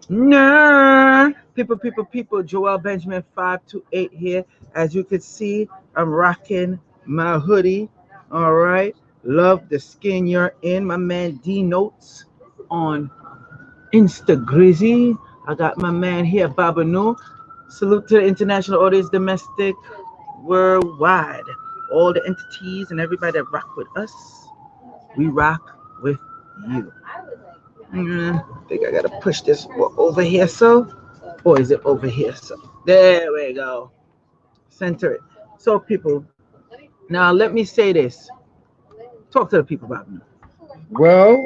Nah. People. Joel Benjamin 528 here. As you can see, I'm rocking my hoodie. All right. Love the skin you're in. My man D Notes on Instagrizzy. I got my man here, Baba Nu. Salute to the international audience, domestic, worldwide. All the entities and everybody that rock with us. We rock with you. I think I gotta push this over here, so, or is it over here? So there we go. Center it. So people, now let me say this. Talk to the people about me. Well,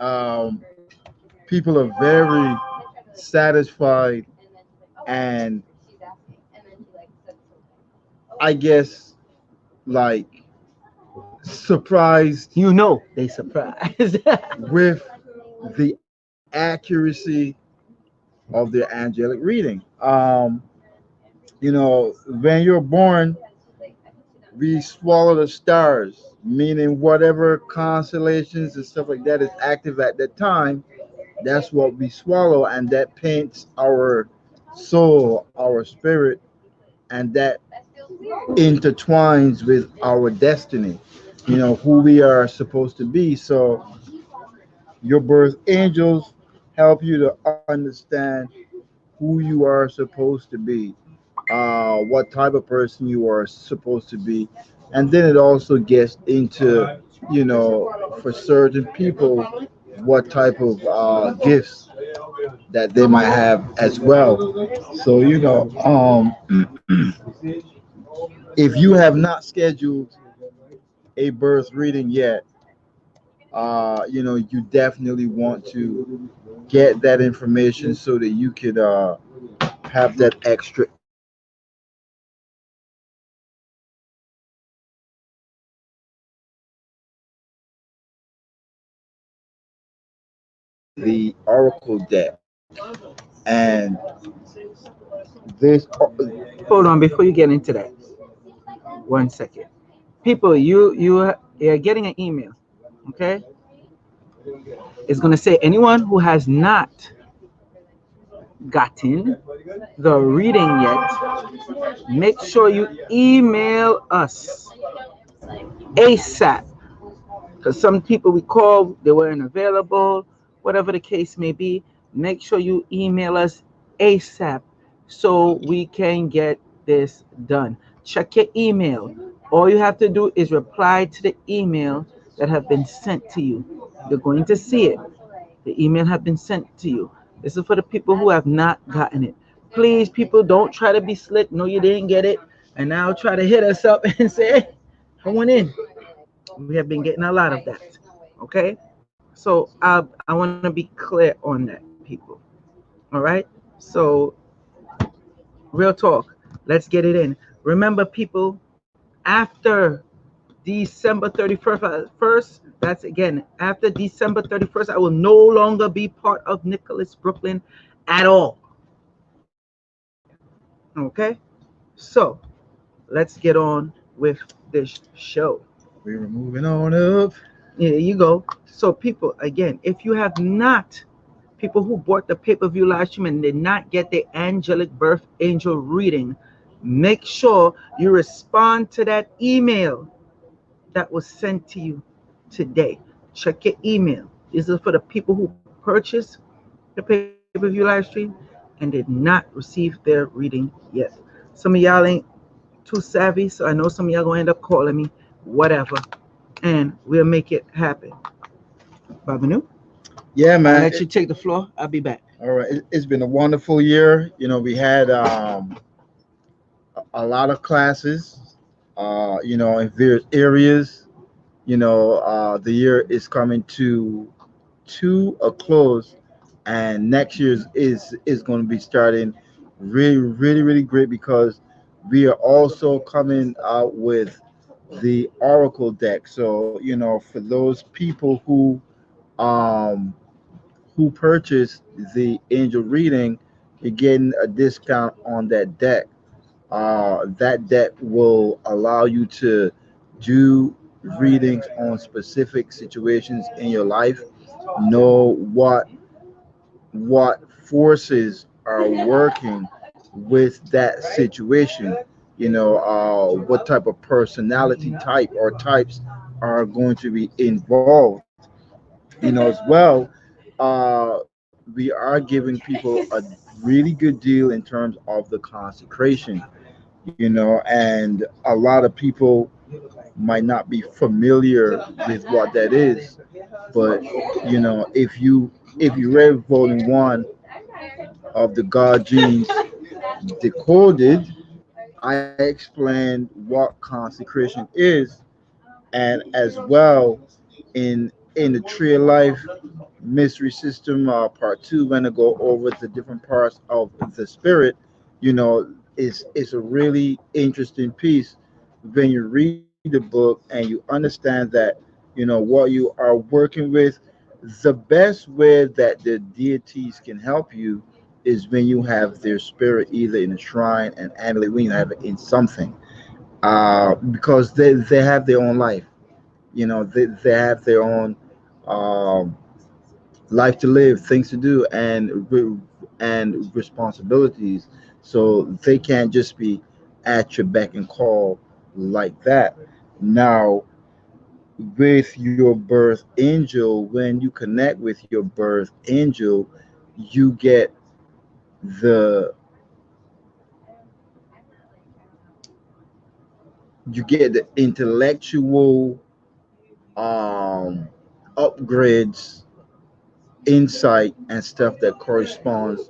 um, people are very satisfied and I guess like surprised You know they surprised. with the accuracy of their angelic reading. When you're born, we swallow the stars, meaning whatever constellations and stuff like that is active at that time, that's what we swallow, and that paints our soul, our spirit, and that intertwines with our destiny, who we are supposed to be. So your birth angels help you to understand who you are supposed to be, what type of person you are supposed to be. And then it also gets into, for certain people, what type of gifts that they might have as well. So, if you have not scheduled a birth reading yet, you definitely want to get that information so that you could have that extra information to the oracle deck. And this Hold on before you get into that. 1 second. People, you're getting an email. Okay, it's gonna say anyone who has not gotten the reading yet, make sure you email us ASAP. Because some people we called, they weren't available, whatever the case may be. Make sure you email us ASAP so we can get this done. Check your email. All you have to do is reply to the email that have been sent to you. You're going to see it. The email have been sent to you. This is for the people who have not gotten it. Please, people, don't try to be slick. No, you didn't get it, and now try to hit us up and say, "Hey, I went in." We have been getting a lot of that. Okay, so I want to be clear on that, people. All right. So real talk. Let's get it in. Remember, people, after December 31st, that's again, after December 31st, I will no longer be part of Nicholas Brooklyn at all. Okay? So let's get on with this show. we were moving on up. There you go. So, people, again, if you have not, people who bought the pay per view live stream and did not get the angelic birth angel reading, make sure you respond to that email that was sent to you today. Check your email. This is for the people who purchased the pay per view live stream and did not receive their reading yet. Some of y'all ain't too savvy, so I know some of y'all gonna end up calling me, whatever, and we'll make it happen. Babanu, Yeah, I'll man. let you take the floor. I'll be back. All right. It's been a wonderful year. We had a lot of classes, in various areas. The year is coming to a close, and next year's is going to be starting really, really, really great because we are also coming out with the Oracle deck. So, for those people um who purchased the angel reading, you're getting a discount on that deck. That deck will allow you to do readings on specific situations in your life, know what what forces are working with that situation. What type of personality type or types are going to be involved. As well, we are giving people a really good deal in terms of the consecration. And a lot of people might not be familiar with what that is, but if you read volume one of the God Genes Decoded, I explained what consecration is, and as well in the Tree of Life Mystery System Part Two, when I go over the different parts of the spirit. It's a really interesting piece when you read the book and you understand that what you are working with. The best way that the deities can help you is when you have their spirit either in a shrine and amulet, when you have it in something, because they have their own life. They have their own um, life to live, things to do, and responsibilities. So they can't just be at your beck and call like that. Now, with your birth angel, when you connect with your birth angel, you get the the intellectual um, upgrades, insight, and stuff that corresponds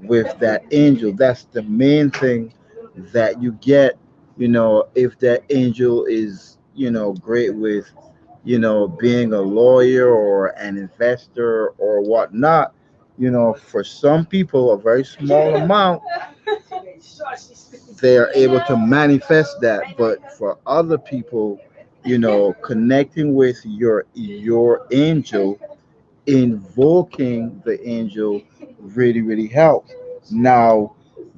with that angel. That's the main thing that you get. If that angel is, great with, being a lawyer or an investor or whatnot. For some people, a very small amount, they are able to manifest that. But for other people, connecting with your angel, invoking the angel really, really helps. Now,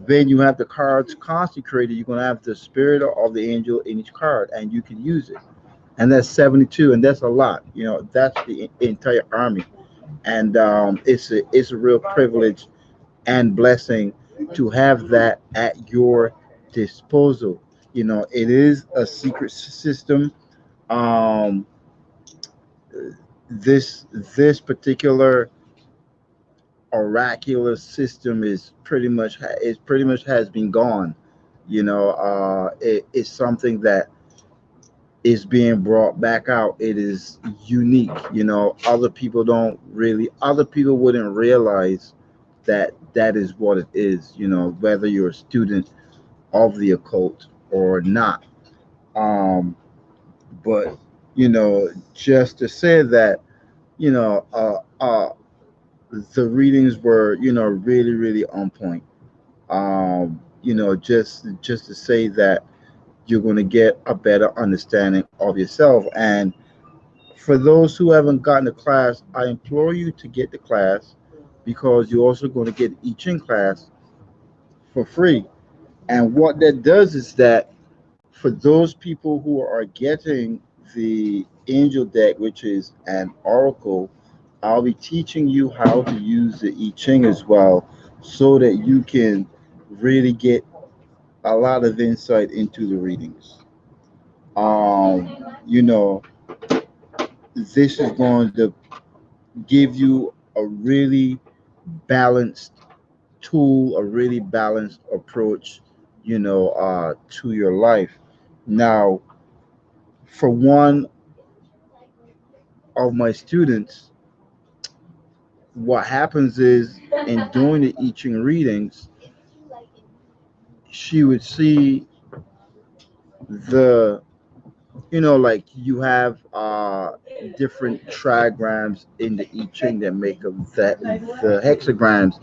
when you have the cards consecrated, you're going to have the spirit of the angel in each card, and you can use it. And that's 72, and that's a lot. That's the entire army, and it's a real privilege and blessing to have that at your disposal. It is a secret system. Um, this this particular oracular system is pretty much has been gone. It's something that is being brought back out. It is unique. Other people wouldn't realize that that is what it is. Whether you're a student of the occult or not. Um, but just to say that you know, the readings were really really on point. Just to say that you're going to get a better understanding of yourself. And for those who haven't gotten the class, I implore you to get the class, because you're also going to get each in class for free. And what that does is that for those people who are getting the angel deck, which is an oracle, I'll be teaching you how to use the I Ching as well, so that you can really get a lot of insight into the readings. You know, this is going to give you a really balanced tool, a really balanced approach, to your life. Now, for one of my students, what happens is in doing the I Ching readings, she would see the like you have different trigrams in the I Ching that make up that the hexagrams.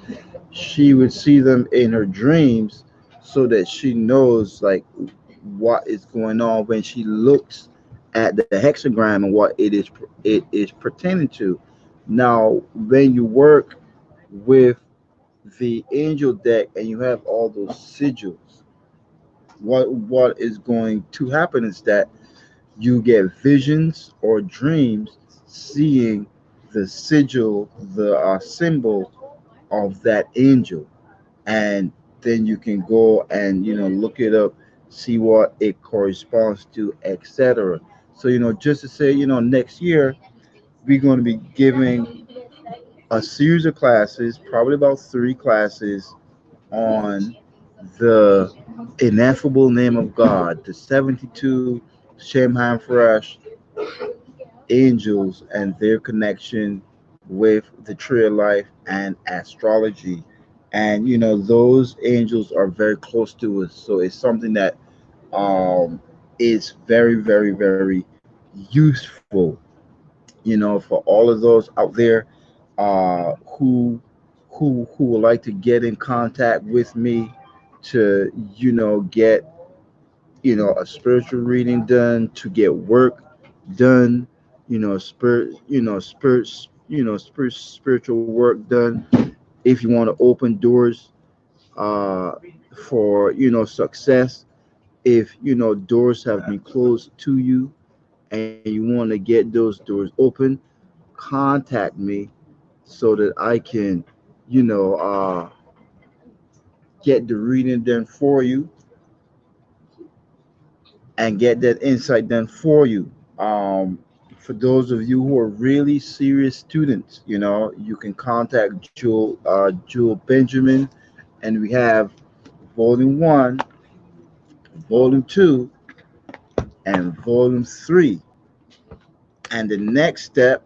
She would see them in her dreams, so that she knows like what is going on when she looks at the hexagram and what it is pertaining to. Now, when you work with the angel deck and you have all those sigils, what is going to happen is that you get visions or dreams seeing the sigil, the symbol of that angel, and then you can go and look it up, see what it corresponds to, etc. So just to say, next year we're going to be giving a series of classes, probably about 3 classes on the ineffable name of God, the 72 Shemhan Farash angels and their connection with the tree of life and astrology. And those angels are very close to us. So it's something that is very, very, very useful, for all of those out there who would like to get in contact with me to get a spiritual reading done, to get work done, spiritual work done. If you want to open doors uh, for success, if doors have been closed to you and you want to get those doors open, contact me so that I can you know uh, get the reading done for you and get that insight done for you. For those of you who are really serious students, you can contact Jewel Benjamin, and we have Volume One, Volume Two, and Volume Three. And the next step,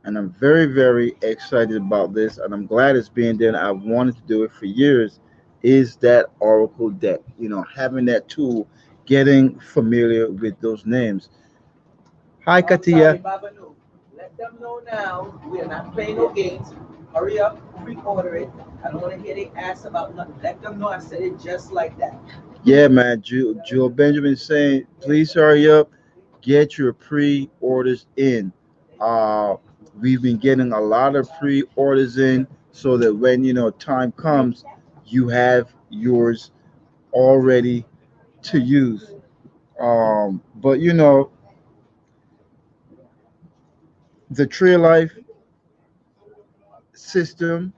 and I'm very, very excited about this, and I'm glad it's being done. I've wanted to do it for years. Is that Oracle deck? Having that tool, getting familiar with those names. Hi, Katia. Baba, no. Let them know now. We're not playing no games. Hurry up, pre-order it. I don't want to hear they ask about nothing. Let them know I said it just like that. Yeah, man. Jewel Benjamin saying, please hurry up, get your pre-orders in. Uh, we've been getting a lot of pre-orders in, so that when time comes, you have yours already to use. But the Tree of Life system,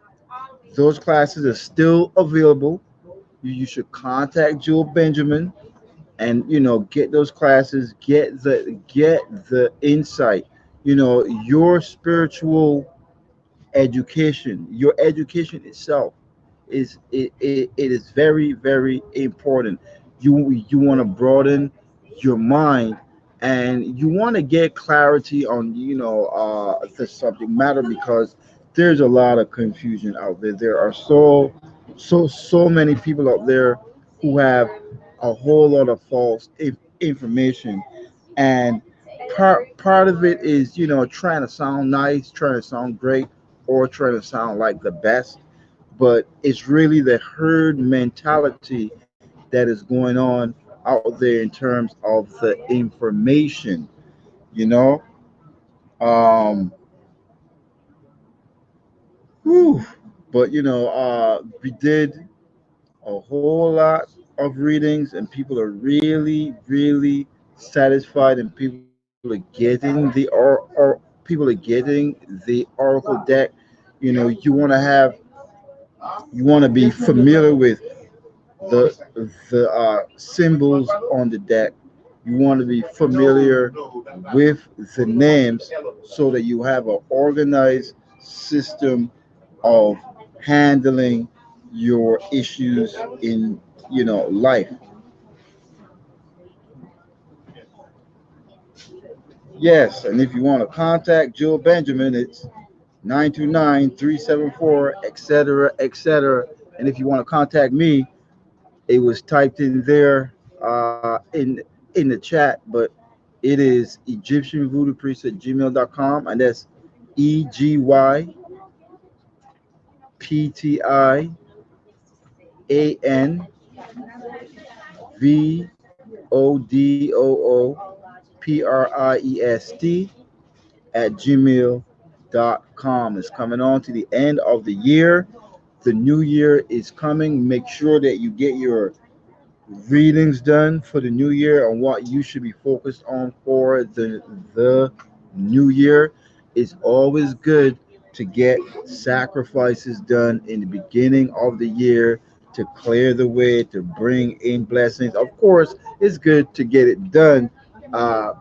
those classes are still available. You should contact Jewel Benjamin and get those classes, get the insight. Your spiritual education, your education itself it is very, very important. You want to broaden your mind, and you want to get clarity on the subject matter, because there's a lot of confusion out there. There are so many people out there who have a whole lot of false information, and part of it is trying to sound nice, trying to sound great, or trying to sound like the best, but it's really the herd mentality that is going on out there in terms of the information, you know. Um, whew. But we did a whole lot of readings, and people are really, really satisfied, and people are getting people are getting the Oracle deck. You want to be familiar with the the symbols on the deck. You want to be familiar with the names, so that you have an organized system of handling your issues in life. Yes, and if you want to contact Jill Benjamin, it's 929-374, etc., etc. And if you want to contact me, it was typed in there in the chat, but it is Egyptian Voodoo Priest at gmail.com, and that's EGYPTIANVOODOOPRIEST at gmail.com. It's coming on to the end of the year. The new year is coming. Make sure that you get your readings done for the new year on what you should be focused on for the new year. It's always good to get sacrifices done in the beginning of the year to clear the way, to bring in blessings. Of course, it's good to get it done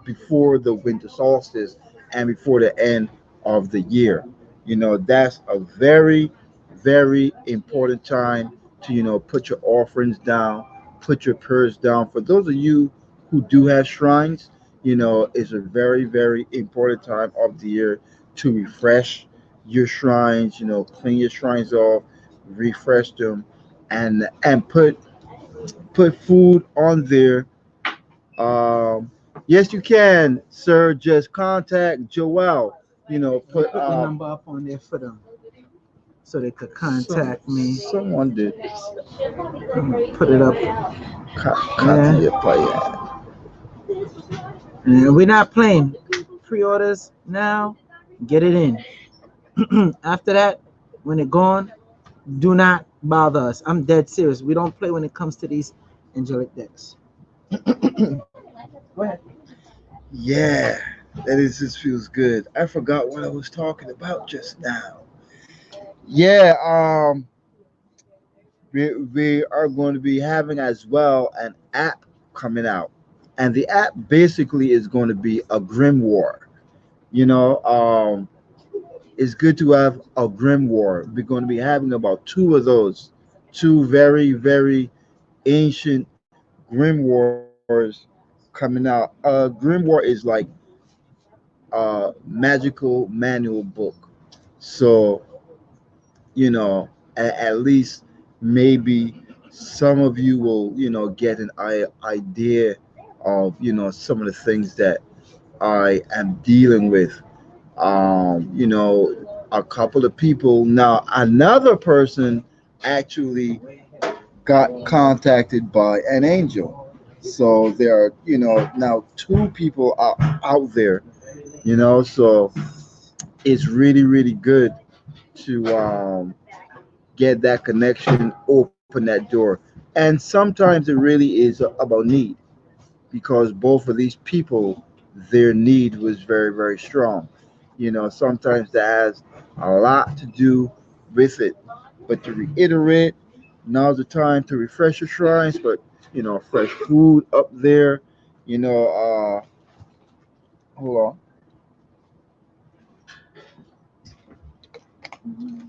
before the winter solstice and before the end of the year. That's a very, very important time to, put your offerings down, put your prayers down. For those of you who do have shrines, it's a very, very important time of the year to refresh your shrines, clean your shrines off, refresh them, and put food on there. Yes, you can, sir. Just contact Joel. I Put put the number up on there for them so they could some contact me. someone did Put it up. Yeah. Katia play. And we're not playing. Pre-orders now. Get it in. After that, when it gone, do not bother us. I'm dead serious. We don't play when it comes to these angelic decks. Go ahead. Yeah, that is just feels good. I forgot what I was talking about just now. Yeah, we are going to be having as well an app coming out, and the app basically is going to be a grimoire. You know, it's good to have a grimoire. We're going to be having about two of those, two very, very ancient grimoires coming out. Grimoire is like a magical manual book. So, at least maybe some of you will, get an idea of, some of the things that I am dealing with. A couple of people. Now, another person actually got contacted by an angel. So there are, now two people out there, so it's really, really good to get that connection, open that door. And sometimes it really is about need because both of these people, their need was very, very strong. Sometimes that has a lot to do with it. But to reiterate, now's the time to refresh your shrines, but fresh food up there. Hold on.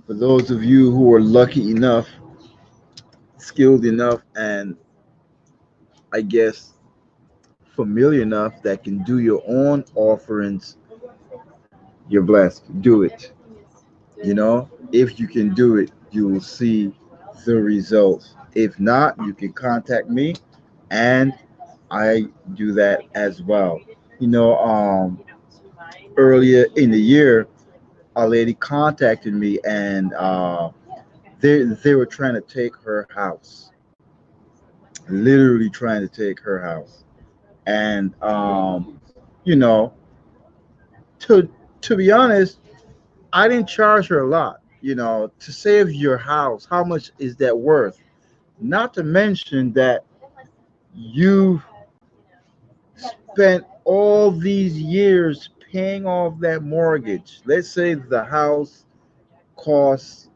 For those of you who are lucky enough, skilled enough, and I guess familiar enough that can do your own offerings, you're blessed. Do it. If you can do it, you will see the results. If not, you can contact me and I do that as well. You know, um, Earlier in the year, a lady contacted me and they were trying to take her house, literally trying to take her house. And you know, to be honest, I didn't charge her a lot. To save your house, how much is that worth? Not to mention that you've spent all these years paying off that mortgage. Let's say the house costs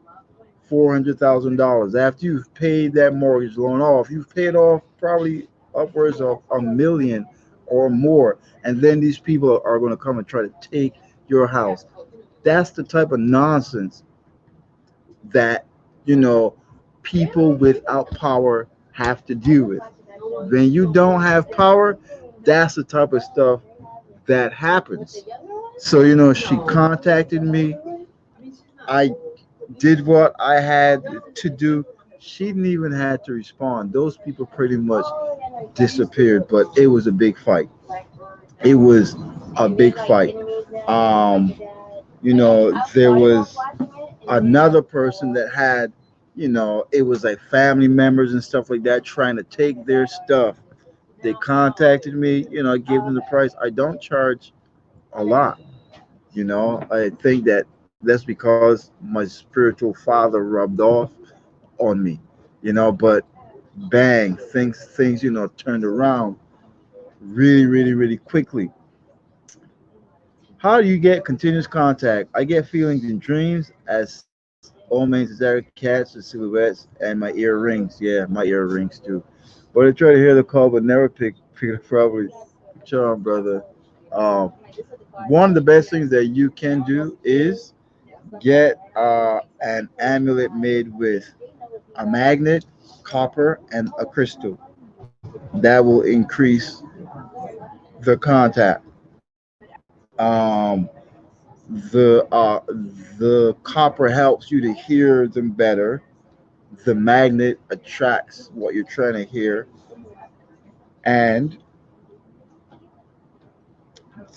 $400,000. After you've paid that mortgage loan off, you've paid off probably upwards of a million or more. And then these people are going to come and try to take your house. That's the type of nonsense that, you know, people without power have to deal with. When you don't have power, that's the type of stuff that happens. So, she contacted me. I did what I had to do. She didn't even have to respond. Those people pretty much disappeared, but it was a big fight. It was a big fight. Um, there was another person that had, it was like family members and stuff like that trying to take their stuff. They contacted me, I gave them the price. I don't charge a lot. I think that that's because my spiritual father rubbed off on me, but bang, things, turned around really, really, really quickly. How do you get continuous contact? I get feelings in dreams as all exotic cats and silhouettes and my ear rings. Yeah, my ear rings too. But I try to hear the call but never pick it up. Probably charm, brother. Um, One of the best things that you can do is get an amulet made with a magnet, copper, and a crystal. That will increase the contact. The the copper helps you to hear them better. The magnet attracts what you're trying to hear, and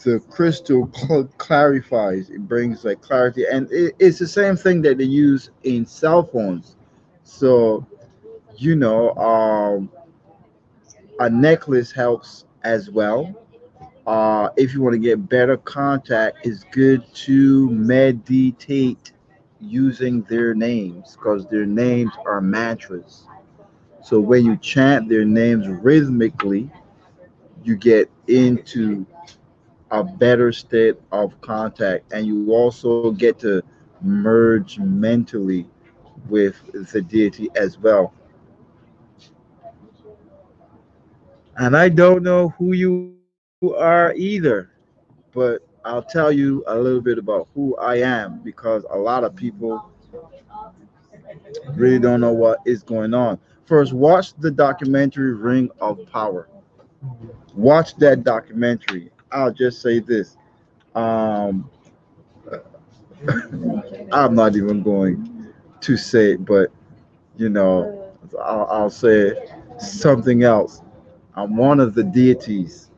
the crystal clarifies. It brings like clarity, and it's the same thing that they use in cell phones. So you know, a necklace helps as well. If you want to get better contact, it's good to meditate using their names because their names are mantras. So when you chant their names rhythmically, you get into a better state of contact, and you also get to merge mentally with the deity as well. And I don't know who you are either, but I'll tell you a little bit about who I am because a lot of people really don't know what is going on. First, watch the documentary Ring of Power. Watch that documentary. I'll just say this. Um, I'm not even going to say it, but you know, I'll say something else. I'm one of the deities.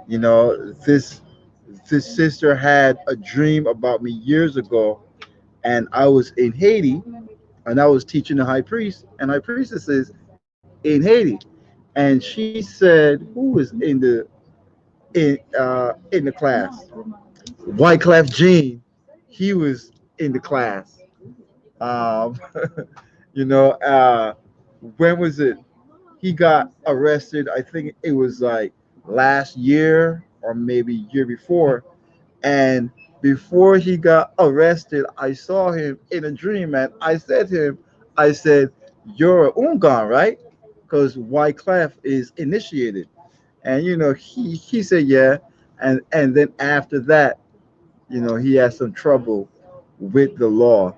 You know, this sister had a dream about me years ago, and I was in Haiti, and I was teaching the high priest, and high priestesses in Haiti, and she said, "Who was in the class?" Wyclef Jean. He was in the class. Um, you know, when was it? He got arrested. I think it was like last year or maybe year before. And before he got arrested, I saw him in a dream, and I said to him, I said, "You're a Ungan, right?" Because Wyclef is initiated. And you know, he said yeah. And then after that, you know, he had some trouble with the law.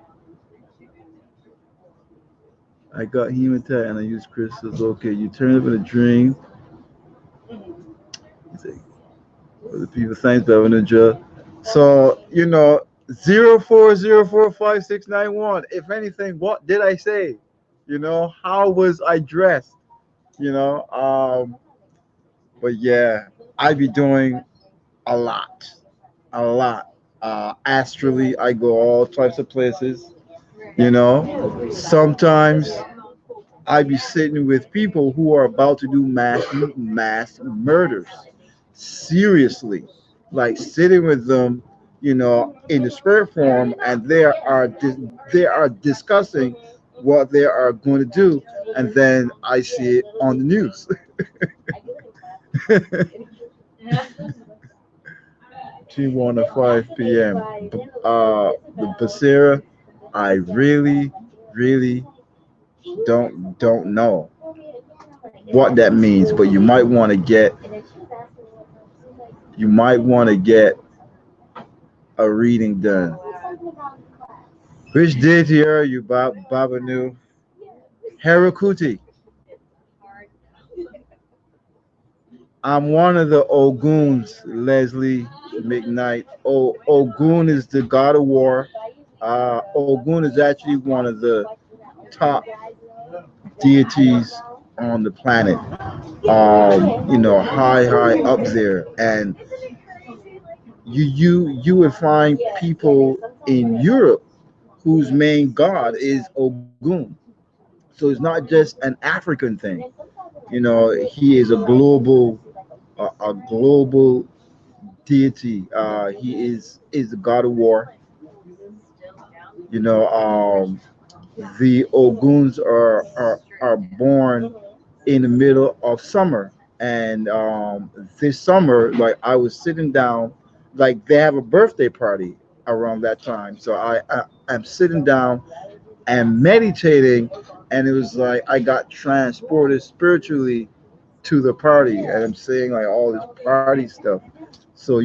I got hematite and I used crystals. Okay, you turn up in a dream. The people thanks Beveridge. So, you know, 04045691. If anything, what did I say? You know, how was I dressed? You know, but yeah, I be doing a lot, a lot. Astrally, I go all types of places. You know, sometimes I be sitting with people who are about to do mass murders. Seriously, like sitting with them, you know, in the spirit form, and they are discussing what they are going to do, and then I see it on the news. 1 to 5 p.m. The Basira, I really don't know what that means, but you might want to get a reading done. Which deity are you, Babanu? Herakuti. I'm one of the Oguns, Leslie McKnight. Ogun is the god of war. Ogun is actually one of the top deities on the planet. You know, high up there, and you would find people in Europe whose main god is Ogun. So it's not just an African thing. You know, he is a global deity. He is the god of war. You know, the Oguns are born in the middle of summer, and this summer, like I was sitting down like they have a birthday party around that time. So I'm sitting down and meditating, and it was like I got transported spiritually to the party, and I'm seeing like all this party stuff. So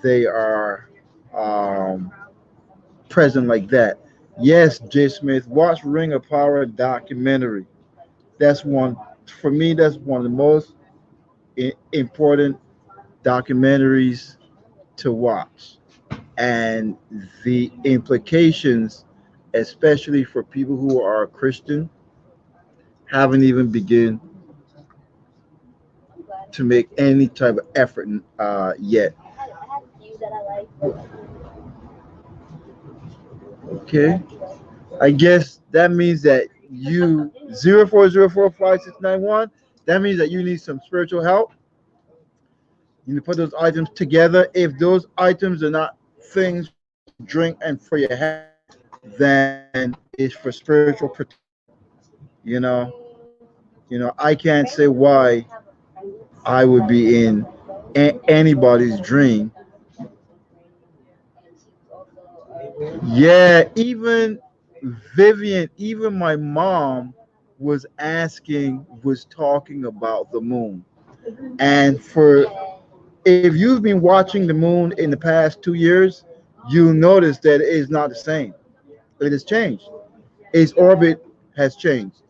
they are um, present like that. Yes, Jay Smith, watch Ring of Power documentary. That's one for me. That's one of the most important documentaries to watch, and the implications, especially for people who are Christian, haven't even begun to make any type of effort yet. Okay, I guess that means that you 0404561. That means that you need some spiritual help. You need to put those items together. If those items are not things for you to drink and for your health, then it's for spiritual protection. You know, I can't say why I would be in anybody's dream. Yeah, even Vivian, even my mom was talking about the moon. And for if you've been watching the moon in the past 2 years, you'll notice that it is not the same. It has changed. Its orbit has changed,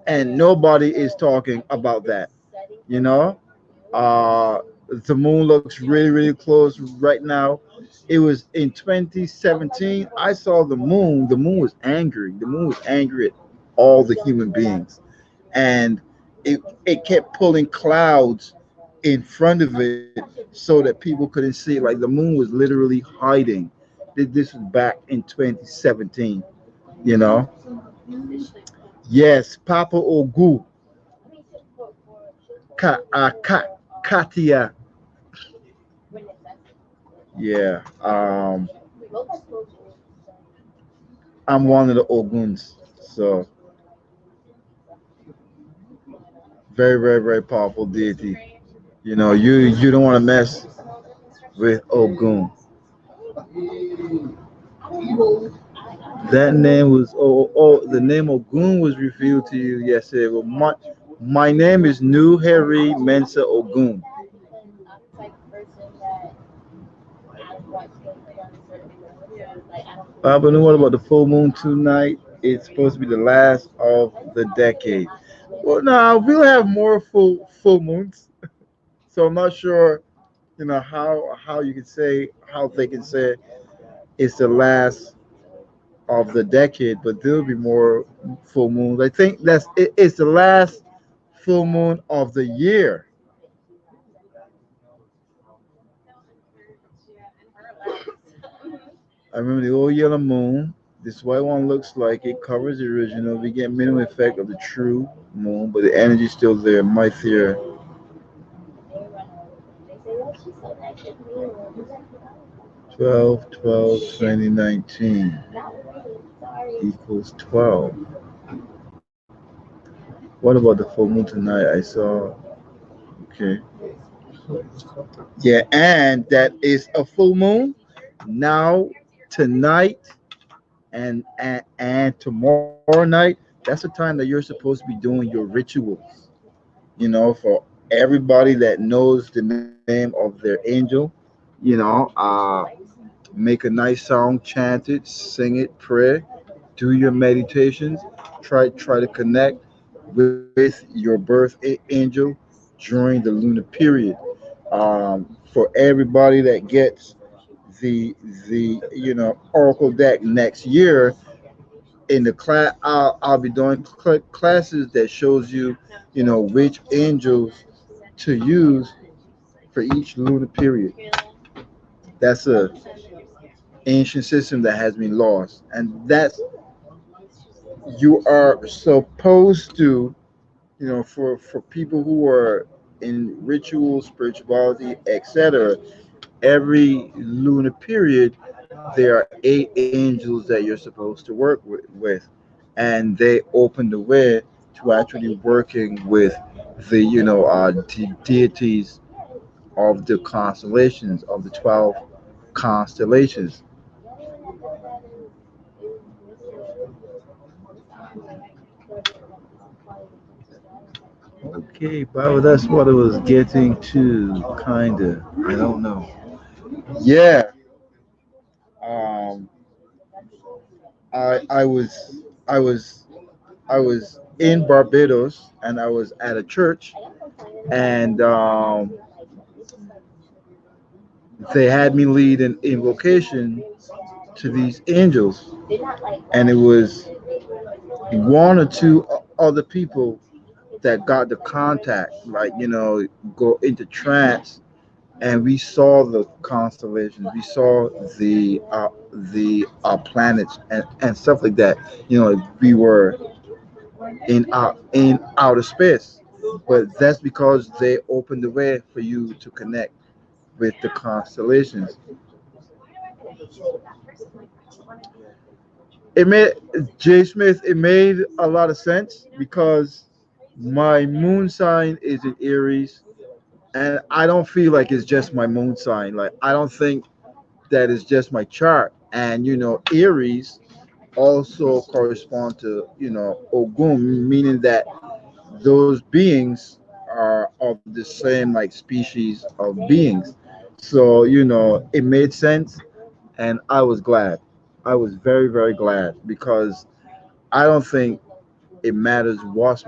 and nobody is talking about that. You know, uh, the moon looks really, really close right now. It was in 2017. I saw the moon. The moon was angry. The moon was angry at all the human beings, and it kept pulling clouds in front of it so that people couldn't see. Like the moon was literally hiding. This was back in 2017. You know. Yes, Papa Ogu, Katia. Yeah. I'm one of the Oguns. So very, very, very powerful deity. You don't want to mess with Ogun. That name was the name Ogun was revealed to you yesterday. Well, my name is Nu Harry Mensa Ogun. But what about the full moon tonight? It's supposed to be the last of the decade. Well, now we'll have more full moons, so I'm not sure. How you can say how they can say it's the last of the decade, but there'll be more full moons. I think it's the last full moon of the year. I remember the old yellow moon. This white one looks like it covers the original. We get minimum effect of the true moon, but the energy's still there. My theory. 12/12/2019 equals 12. What about the full moon tonight? I saw. Okay. Yeah, and that is a full moon now, tonight, and tomorrow night. That's the time that you're supposed to be doing your rituals. For everybody that knows the name of their angel, make a nice song, chant it, sing it, pray, do your meditations, try to connect with your angel during the lunar period. For everybody that gets the oracle deck next year, in the class I'll be doing classes that shows you which angels to use for each lunar period. That's a ancient system that has been lost, and that's you are supposed to, for people who are in ritual spirituality, etc. Every lunar period there are 8 angels that you're supposed to work with, and they open the way to actually working with the deities of the constellations of the 12 constellations. Okay, but that's what I was getting to, kinda. I don't know. Yeah. Um, I was I was I was in Barbados and I was at a church and they had me lead an invocation to these angels, and it was one or two other people that got the contact, like go into trance, and we saw the constellations, we saw the planets and stuff like that. We were in outer space, but that's because they opened the way for you to connect with the constellations. It made Jay Smith. It made a lot of sense because my moon sign is in Aries, and I don't feel like it's just my moon sign. Like I don't think that is just my chart. And Aries also correspond to Ogun, meaning that those beings are of the same like species of beings. So it made sense, and I was glad. I was very very glad because I don't think it matters what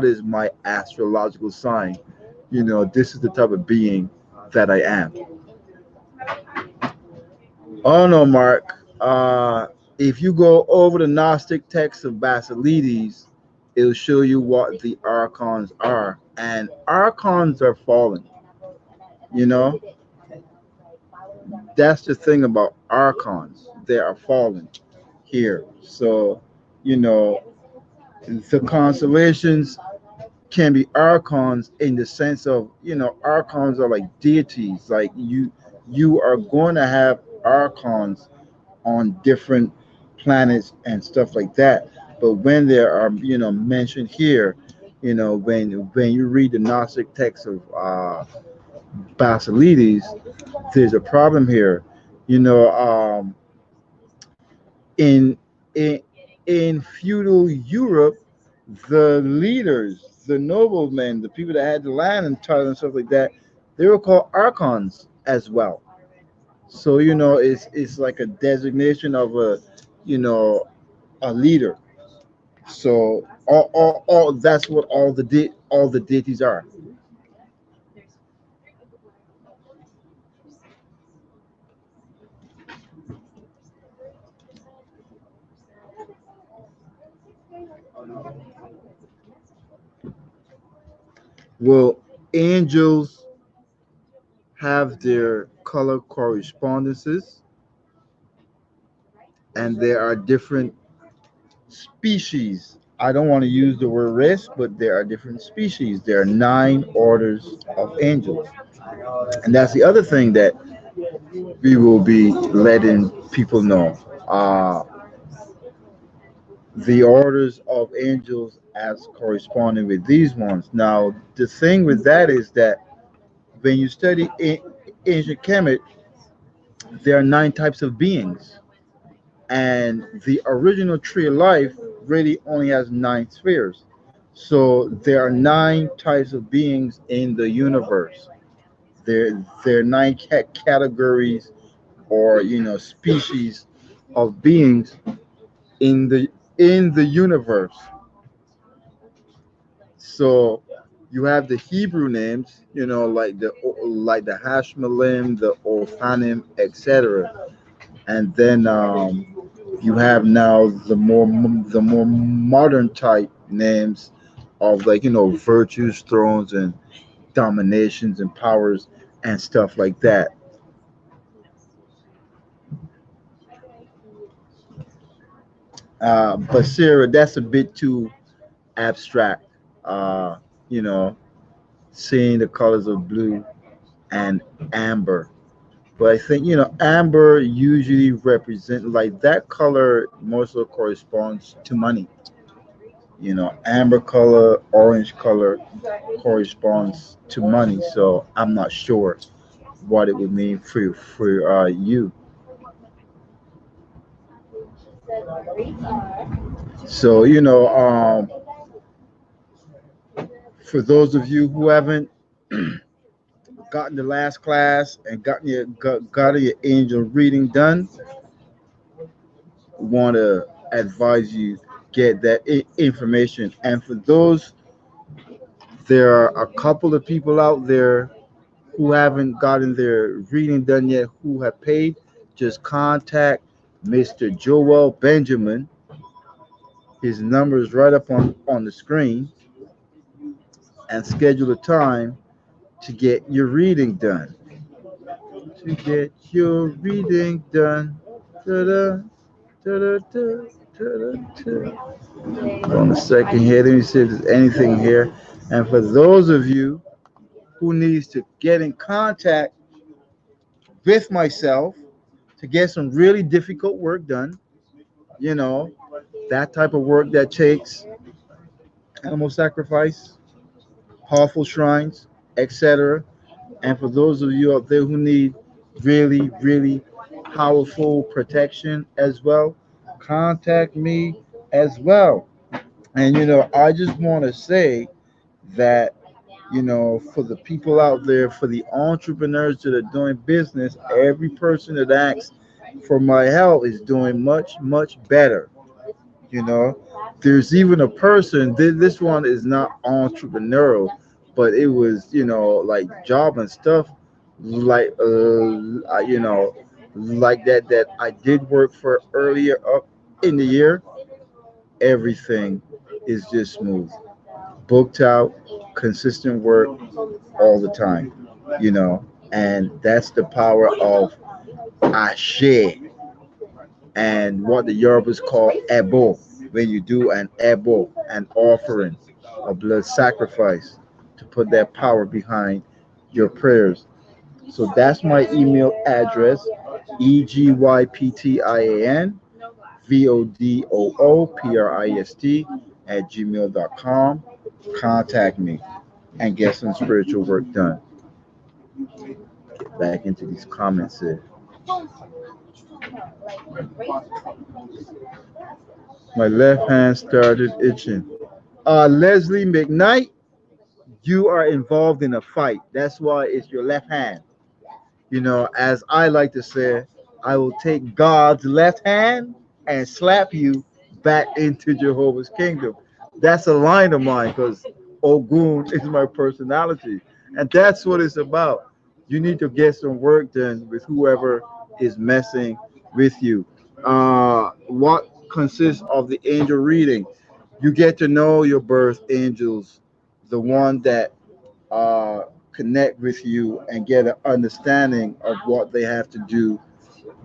is my astrological sign. This is the type of being that I am. Oh no, Mark. If you go over the Gnostic text of Basilides, it'll show you what the archons are, and archons are fallen. You know, that's the thing about archons; they are fallen here. So, you know, the constellations can be archons in the sense of archons are like deities. Like you are going to have archons on different planets and stuff like that. But when there are mentioned here, when you read the Gnostic text of Basilides, there's a problem here. You know, in in in feudal Europe, the leaders, the noblemen, the people that had the land and title and stuff like that, they were called archons as well. So it's like a designation of you know, a leader. So all that's what all the deities are. Well, angels have their color correspondences, and there are different species. I don't want to use the word race, but there are different species. There are 9 orders of angels, and that's the other thing that we will be letting people know. The orders of angels as corresponding with these ones. Now, the thing with that is that when you study ancient Kemet, there are 9 types of beings, and the original tree of life really only has 9 spheres. So there are 9 types of beings in the universe. There are 9 categories or species of beings in the universe. So you have the Hebrew names, like the Hashmalim, the Ophanim, etc. And then you have now the more modern type names of like virtues, thrones, and dominations and powers and stuff like that. But Sarah, that's a bit too abstract. Uh, you know, seeing the colors of blue and amber. But I think amber usually represent like that color mostly corresponds to money. Amber color, orange color corresponds to money. So I'm not sure what it would mean for you. So for those of you who haven't gotten the last class and got your angel reading done, want to advise you get that information. And for those, there are a couple of people out there who haven't gotten their reading done yet who have paid. Just contact Mr. Joel Benjamin. His number is right up on the screen, and schedule a time to get your reading done. To get your reading done. Ta-da, ta-da, ta, ta-da, ta. On a second here, let me see if there's anything here. And for those of you who needs to get in contact with myself to get some really difficult work done, you know, that type of work that takes animal sacrifice, powerful shrines, etc. And for those of you out there who need really, really powerful protection as well, contact me as well. And I just want to say that for the people out there, for the entrepreneurs that are doing business, every person that asks for my help is doing much, much better. You know, there's even a person, this one is not entrepreneurial, but it was, like job and stuff, like, like that I did work for earlier up in the year. Everything is just smooth, booked out, consistent work all the time, you know, and that's the power of Ashe and what the Yorubas call Ebo. When you do an Ebo, an offering, a blood sacrifice to put that power behind your prayers. So that's my email address, EGYPTIAN VODOOPRIST @gmail.com. Contact me and get some spiritual work done. Get back into these comments here. My left hand started itching. Leslie McKnight, you are involved in a fight. That's why it's your left hand. As I like to say, I will take God's left hand and slap you back into Jehovah's kingdom. That's a line of mine because Ogun is my personality. And that's what it's about. You need to get some work done with whoever is messing with you. What consists of the angel reading? You get to know your birth angels, the one that connect with you and get an understanding of what they have to do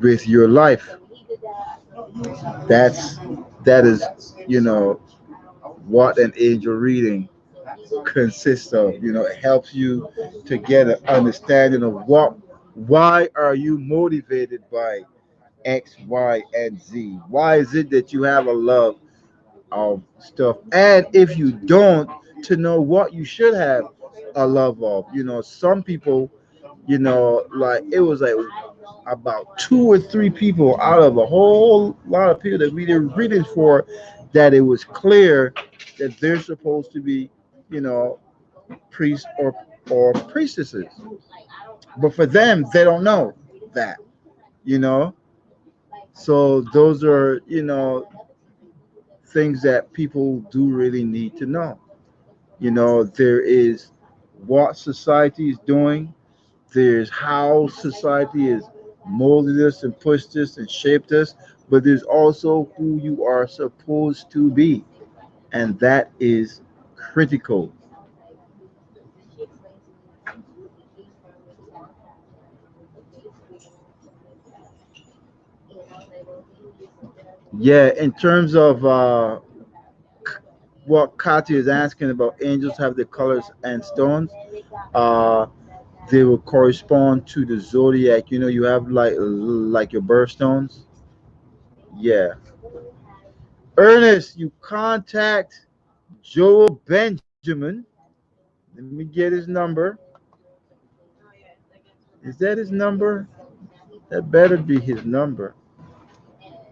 with your life. That's that is what an angel reading consists of. It helps you to get an understanding of why are you motivated by X, Y, and Z? Why is it that you have a love of stuff? And if you don't, to know what you should have a love of. Some people, like it was like about two or three people out of a whole lot of people that we did readings for, that it was clear that they're supposed to be, you know, priests or priestesses. But for them, they don't know that, you know. So those are, things that people do really need to know. There is what society is doing. There's how society has molded us and pushed us and shaped us, but there's also who you are supposed to be, and that is critical. Yeah, in terms of what Kati is asking about, angels have the colors and stones. Uh, they will correspond to the zodiac. You have like your birthstones. Yeah, Ernest, you contact. Joel Benjamin. Let me get his number. Is that his number? That better be his number.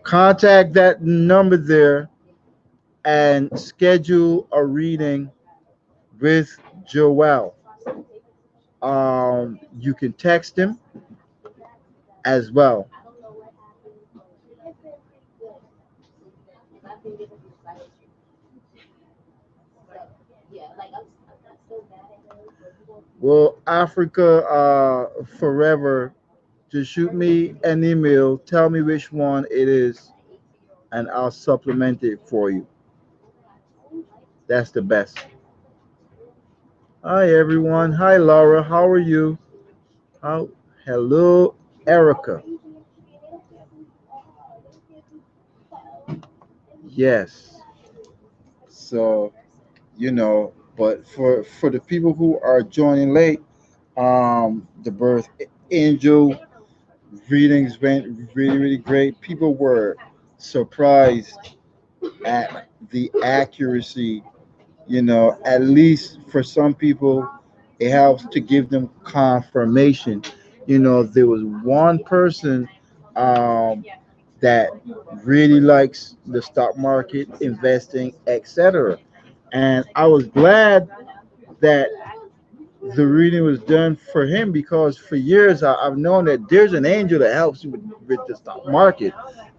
Contact that number there and schedule a reading with Joel. You can text him as well. Well, Africa Forever, just shoot me an email. Tell me which one it is, and I'll supplement it for you. That's the best. Hi, everyone. Hi, Laura. How are you? How? Hello, Erica. Yes. So, but for the people who are joining late, the birth angel readings went really, really great. People were surprised at the accuracy. At least for some people, it helps to give them confirmation. There was one person um, that really likes the stock market, investing, etc. And I was glad that the reading was done for him because for years I've known that there's an angel that helps you with the stock market.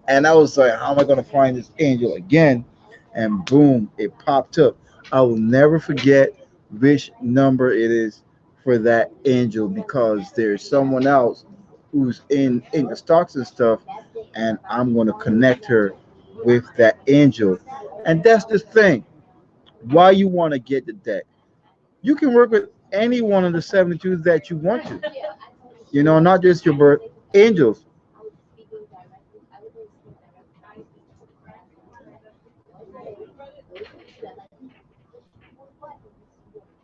And I was like, how am I going to find this angel again? And boom, it popped up. I will never forget which number it is for that angel because there's someone else who's in the stocks and stuff, and I'm going to connect her with that angel. And that's the thing. Why you want to get the deck? You can work with any one of the 72 that you want to. Not just your birth angels.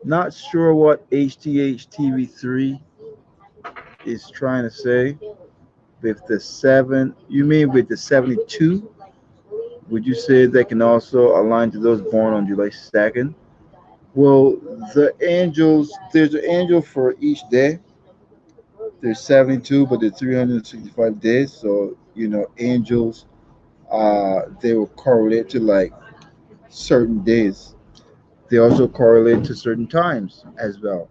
Not sure what HTHTV3 is trying to say with the 7. You mean with the 72? Would you say they can also align to those born on July 2nd? Well, the angels, there's an angel for each day. There's 72, but there's 365 days. So, angels, they will correlate to like certain days. They also correlate to certain times as well.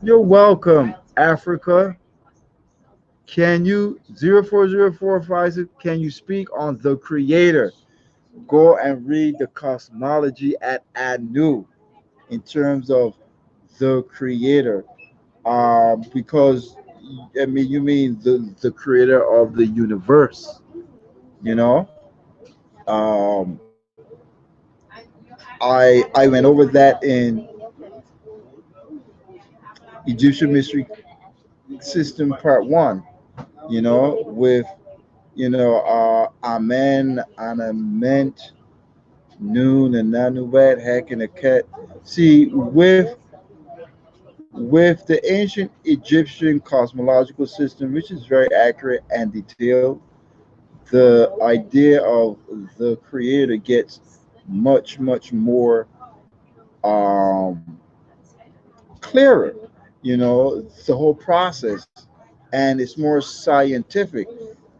You're welcome, Africa. Can you 040456? Can you speak on the Creator? Go and read the cosmology at Anu in terms of the Creator. Because I mean, you mean the Creator of the universe. You know. Um, I went over that in Egyptian Mystery System Part One. With Amen, Anament, Noon, and Nanuet, Hek, and Aket. See, with the ancient Egyptian cosmological system, which is very accurate and detailed, the idea of the creator gets much, much more um, clearer. The whole process, and it's more scientific.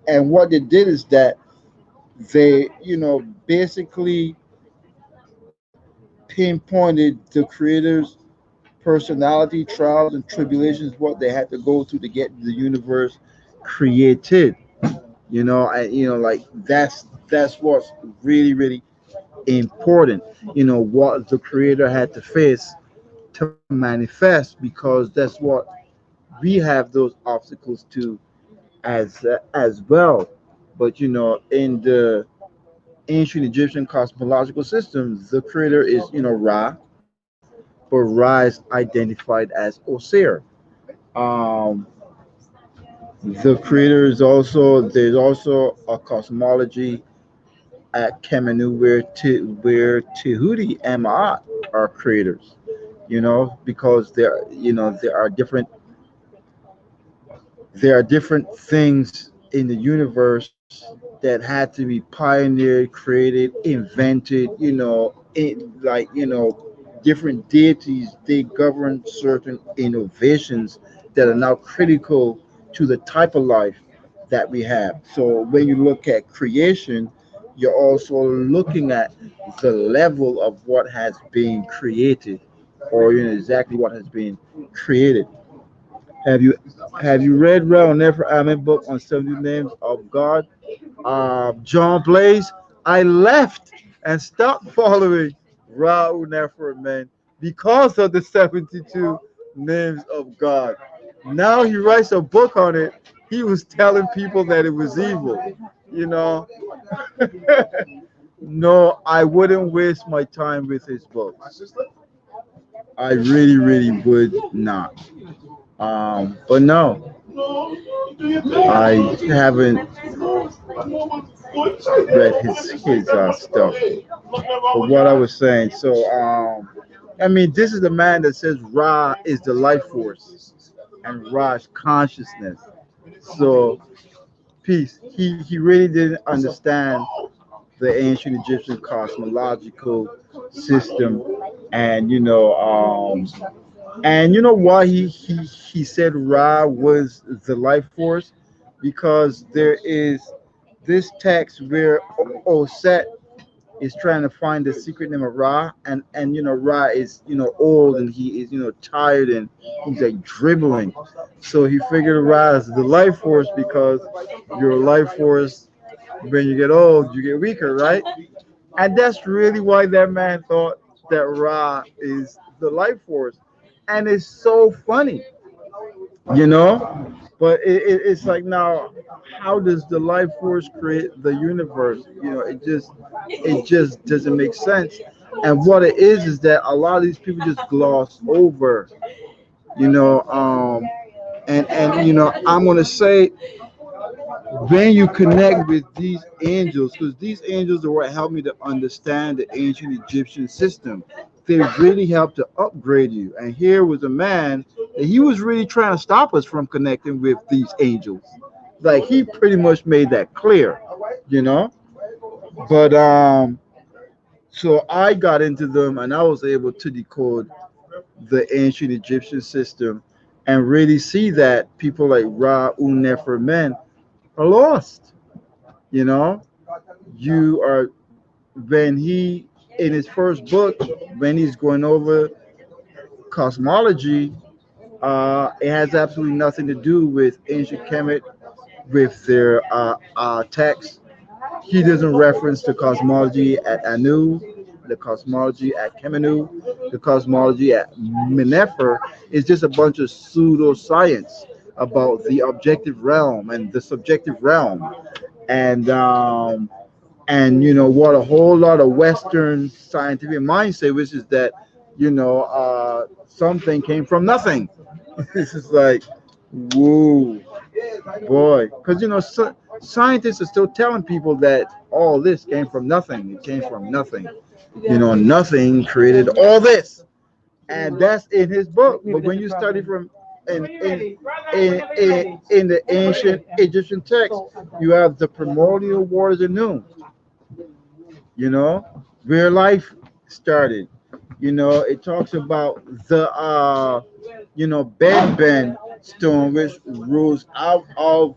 And what they did is that they, basically pinpointed the creator's personality, trials, and tribulations, what they had to go through to get the universe created. And like that's what's really, really important. What the creator had to face to manifest, because that's what we have those obstacles to as well. But in the ancient Egyptian cosmological system, the creator is Ra, but Ra is identified as Osir. Um, the creator is also there's also a cosmology at Kemenu where Tehuti and Ma'at are creators. Because there are different things in the universe that had to be pioneered, created, invented, different deities, they govern certain innovations that are now critical to the type of life that we have. So when you look at creation, you're also looking at the level of what has been created, or exactly what has been created. Have you have you read Rel Nefer Amen book on 70 names of God? John Blaze, I left and stopped following Rel Nefer Man because of the 72 names of God. Now he writes a book on it. He was telling people that it was evil. You know, no, I wouldn't waste my time with his books. I really, really would not. But no, I haven't read his stuff. But what I was saying, I mean, this is the man that says Ra is the life force and Ra is consciousness. So peace. He really didn't understand the ancient Egyptian cosmological system, and why he said Ra was the life force, because there is this text where Oset is trying to find the secret name of Ra, and Ra is old, and he is tired, and he's like dribbling. So he figured Ra is the life force because your life force, when you get old, you get weaker, right? And that's really why that man thought that Ra is the life force, and it's so funny, you know. But it's like, now, how does the life force create the universe? It just doesn't make sense. And what it is that a lot of these people just gloss over, you know. And I'm gonna say, when you connect with these angels, because these angels are what helped me to understand the ancient Egyptian system. They really helped to upgrade you. And here was a man that he was really trying to stop us from connecting with these angels. Like, he pretty much made that clear, you know. But so I got into them, and I was able to decode the ancient Egyptian system and really see that people like Ra Nefer Men are lost. You know, you are when he in his first book, when he's going over cosmology, it has absolutely nothing to do with ancient Kemet, with their text. He doesn't reference the cosmology at Anu, the cosmology at Kemenu, the cosmology at Menefer. Is just a bunch of pseudoscience about the objective realm and the subjective realm, and what a whole lot of Western scientific mindset, which is that something came from nothing. This is like, whoa, boy, because scientists are still telling people that all this came from nothing. It came from nothing. Nothing created all this, and that's in his book. But when you study from in the ancient Egyptian text, you have the primordial waters of noon, you know, where life started. It talks about the Ben stone, which rose out of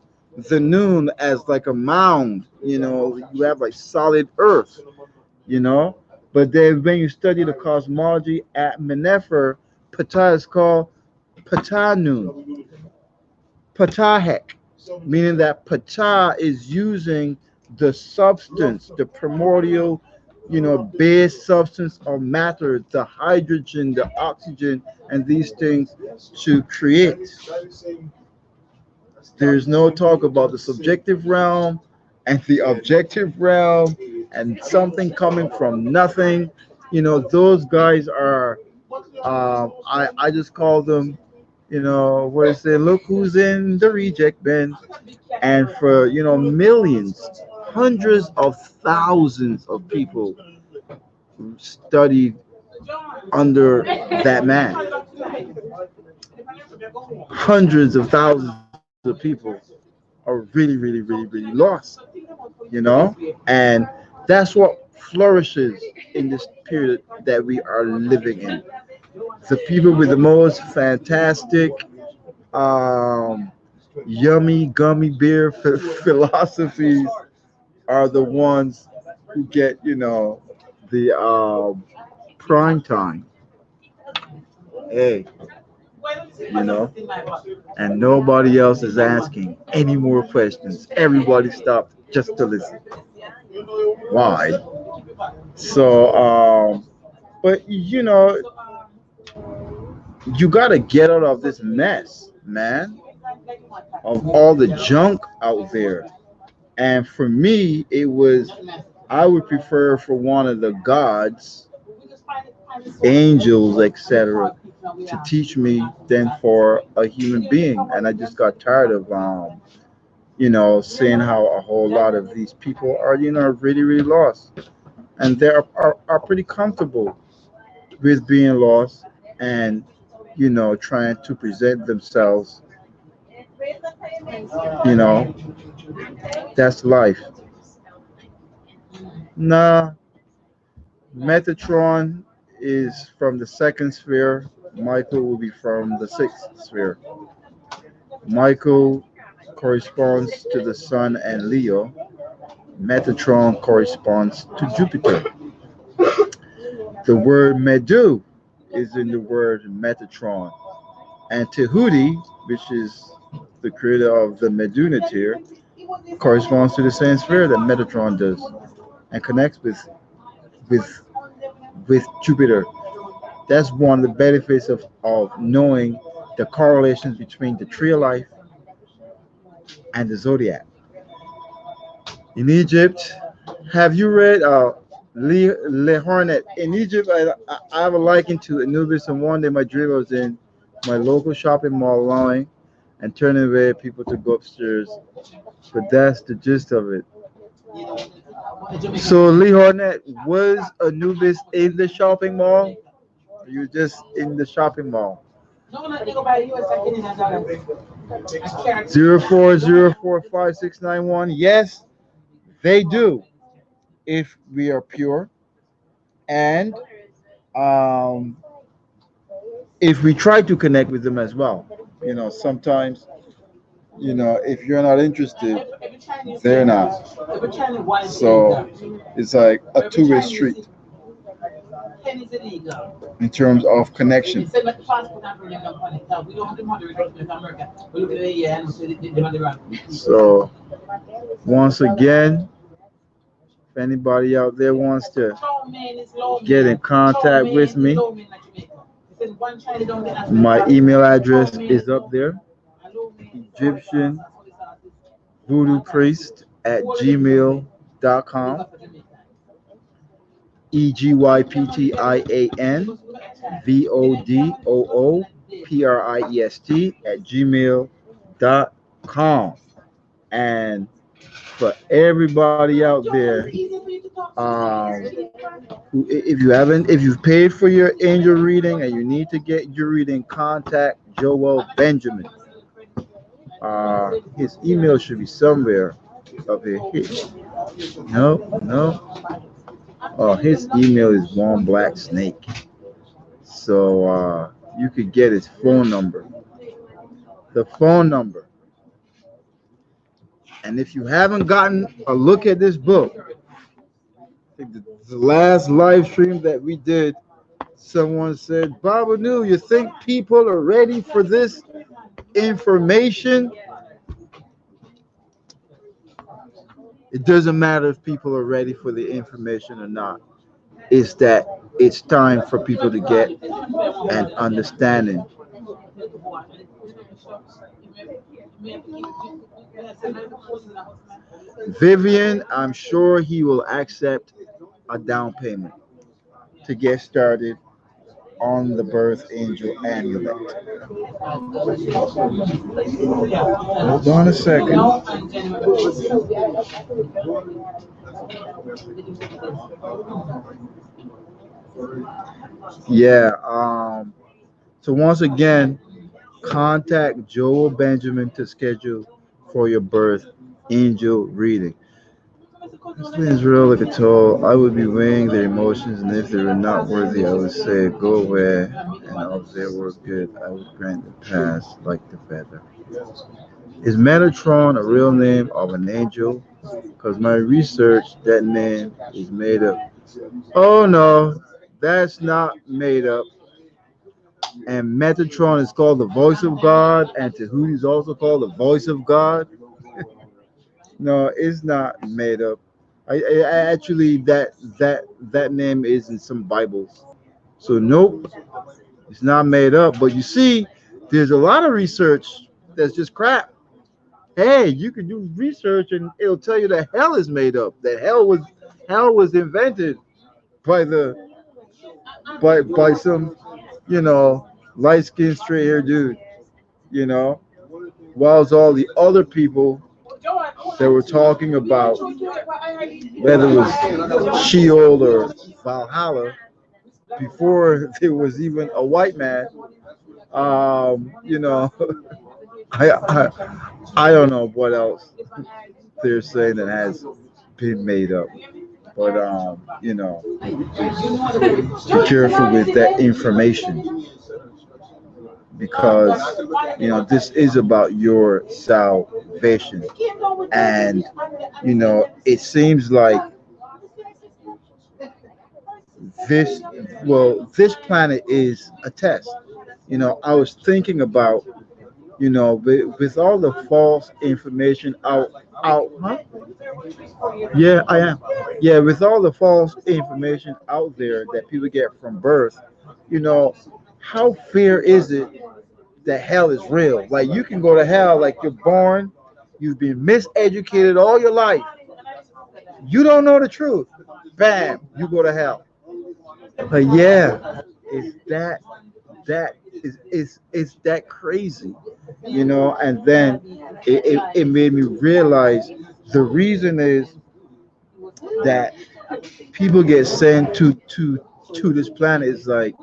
the noon as like a mound. You have like solid earth, you know. But then when you study the cosmology at Menefer, Ptah is called Ptah Patahek, meaning that Ptah is using the substance, the primordial, base substance of matter, the hydrogen, the oxygen, and these things to create. There's no talk about the subjective realm and the objective realm and something coming from nothing. Those guys are, I just call them, where they say, look who's in the reject bin. And for, millions, hundreds of thousands of people studied under that man. Hundreds of thousands of people are are really, really, really, really lost, you know? And that's what flourishes in this period that we are living in. The people with the most fantastic, um, yummy gummy bear philosophies are the ones who get, the prime time. Hey, you know, and nobody else is asking any more questions. Everybody stopped just to listen. Why? So, but you gotta get out of this mess, man, of all the junk out there. And for me, I would prefer for one of the gods, angels, etc., to teach me than for a human being. And I just got tired of, seeing how a whole lot of these people are, really, really lost. And they are pretty comfortable with being lost and, trying to present themselves, you know, that's life. Nah, Metatron is from the second sphere. Michael will be from the sixth sphere. Michael corresponds to the Sun and Leo. Metatron corresponds to Jupiter. The word Medu is in the word Metatron. And Tehuti, which is the creator of the Medunatir, corresponds to the same sphere that Metatron does and connects with with Jupiter. That's one of the benefits of knowing the correlations between the tree of life and the zodiac. In Egypt, have you read Le Hornet? In Egypt, I have a liking to Anubis, and one day my dream was in my local shopping mall line and turning away people to go upstairs. But that's the gist of it. So, Lee Hornet, was Anubis in the shopping mall? You were just in the shopping mall. 04045691. Yes, they do. If we are pure and um, if we try to connect with them as well. Sometimes, if you're not interested, they're not. So it's like a two-way street in terms of connection. So once again, if anybody out there wants to get in contact with me, my email address is up there. Egyptian voodoo priest at gmail.com. EGYPTIAN at gmail.com. And for everybody out there, um, if you've paid for your angel reading and you need to get your reading, contact Joel Benjamin. His email should be somewhere up here. No, no. Oh, his email is One Black Snake. So you could get his phone number. The phone number. And if you haven't gotten a look at this book, I think the last live stream that we did, someone said, Baba Nu, you think people are ready for this information? It doesn't matter if people are ready for the information or not. It's that it's time for people to get an understanding. Vivian, I'm sure he will accept a down payment to get started on the birth angel amulet. Hold on a second. Yeah. So once again, contact Joel Benjamin to schedule for your birth angel reading. This means real like a toll. I would be weighing their emotions, and if they were not worthy, I would say, go away. And if they were good, I would grant the pass like the feather. Is Metatron a real name of an angel? Because my research, that name is made up. Oh no, that's not made up. And Metatron is called the voice of God, and Tahuti is also called the voice of God. No, it's not made up. Actually that name is in some Bibles. So nope, it's not made up. But you see, there's a lot of research that's just crap. Hey, you can do research and it'll tell you that hell is made up. That hell was invented by by some you know light skinned straight hair dude. You know, whilst all the other people that were talking about whether it was Sheol or Valhalla before there was even a white man. You know, I, I I don't know what else they're saying that has been made up. But be careful with that information because this is about your salvation, and it seems like this this planet is a test. I was thinking about with all the false information out huh? Yeah, I am. Yeah, with all the false information out there that people get from birth, you know, how fair is it that hell is real? Like you can go to hell like you're born, you've been miseducated all your life. You don't know the truth. Bam, you go to hell. Like yeah, is that is that crazy? And then it made me realize the reason is that people get sent to this planet is like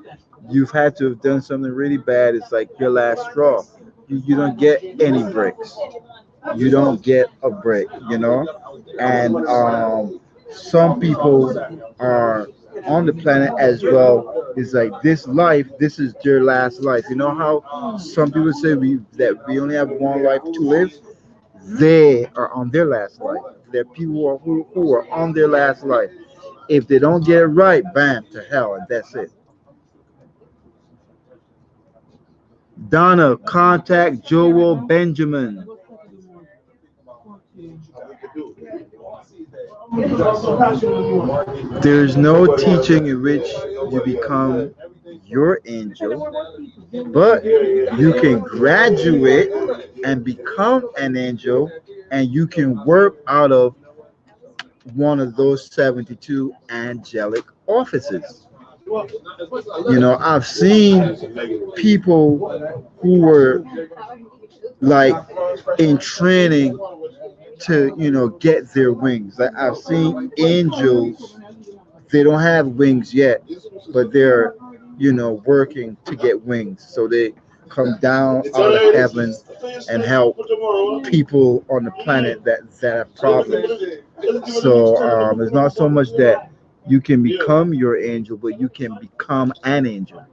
you've had to have done something really bad. It's like your last straw. You don't get any breaks. You don't get a break. And some people are on the planet as well. It's like this life. This is their last life. You know how some people say we only have one life to live. They are on their last life. There are people who are on their last life. If they don't get it right, bam, to hell, and that's it. Donna, contact Joel Benjamin. There's no teaching in which you become your angel, but you can graduate and become an angel, and you can work out of one of those 72 angelic offices. I've seen people who were like in training to, get their wings. Like I've seen angels, they don't have wings yet, but they're, working to get wings. So they come down out of heaven and help people on the planet that have problems. So it's not so much that you can become your angel, but you can become an angel.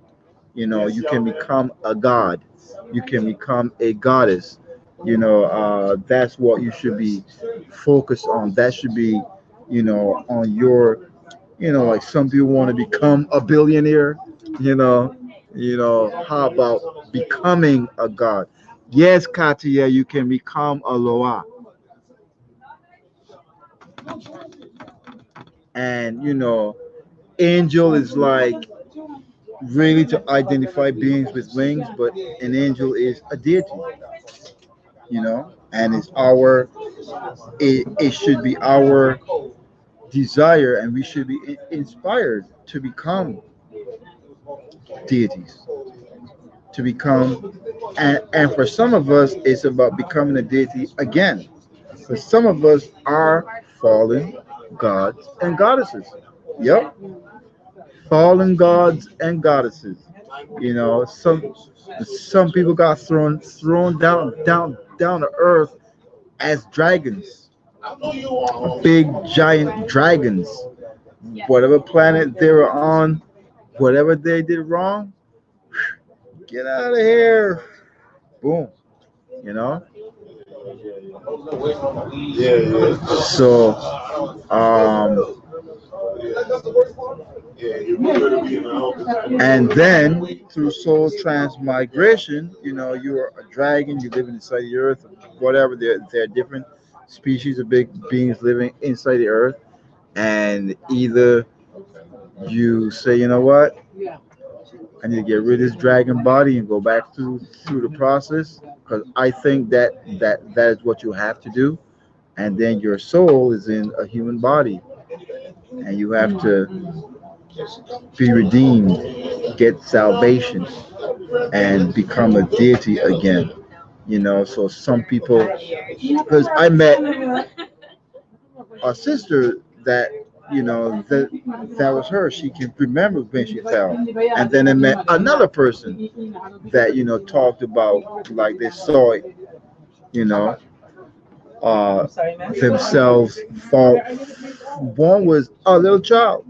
You can become a god. You can become a goddess. That's what you should be focused on. That should be, on your, like some people want to become a billionaire. You know, how about becoming a god? Yes, Katia, you can become a Loa. And angel is like really to identify beings with wings, but an angel is a deity, and it should be our desire, and we should be inspired to become deities, to become, and for some of us, it's about becoming a deity again. For some of us are fallen gods and goddesses. Yep, fallen gods and goddesses. Some people got thrown down to earth as dragons, big giant dragons. Whatever planet they were on, whatever they did wrong, get out of here. Boom. You know. Yeah, yeah. So um, Yeah, you're good at being out. and then through soul transmigration, you're a dragon, you live inside the earth, whatever. There are different species of big beings living inside the earth, and either you say, you know what, I need to get rid of this dragon body and go back through the process, because I think that is what you have to do, and then your soul is in a human body, and you have to be redeemed, get salvation, and become a deity again. So some people, because I met a sister that, that was her. She can remember when she fell. And then I met another person that, talked about like they saw it, you know, uh, themselves fall. One was a little child